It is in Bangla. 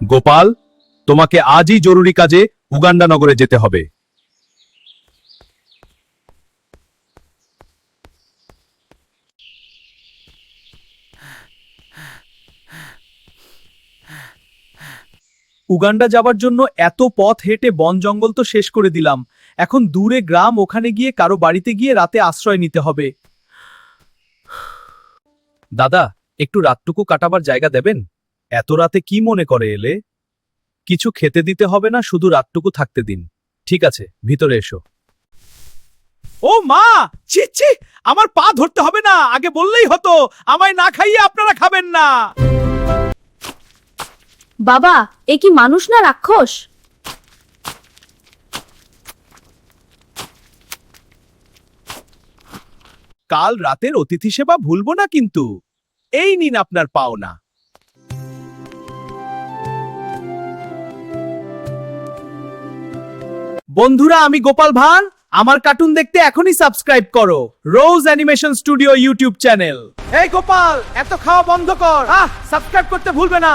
গোপাল, তোমাকে আজই জরুরি কাজে উগান্ডা নগরে যেতে হবে। উগান্ডা যাবার জন্য এত পথ হেঁটে বন জঙ্গল তো শেষ করে দিলাম। এখন দূরে গ্রাম, ওখানে গিয়ে কারো বাড়িতে গিয়ে রাতে আশ্রয় নিতে হবে। দাদা, একটু রাতটুকু কাটাবার জায়গা দেবেন? এত রাতে কি মনে করে এলে? কিছু খেতে দিতে হবে না, শুধু রাতটুকু থাকতে দিন। ঠিক আছে, ভিতরে এসো। ও মা, ছি ছি, আমার পা ধরতে হবে না, আগে বললেই হতো। আমায় না খাইয়ে আপনারা খাবেন না। বাবা, এ কি মানুষ না রাক্ষস? কাল রাতের অতিথি সেবা ভুলবো না কিন্তু। এই নিন আপনার পাওনা। বন্ধুরা, আমি গোপাল ভাঁড়। আমার কার্টুন দেখতে এখনই সাবস্ক্রাইব করো রোজ অ্যানিমেশন স্টুডিও ইউটিউব চ্যানেল। এই গোপাল, এত খাওয়া বন্ধ কর। সাবস্ক্রাইব করতে ভুলবে না।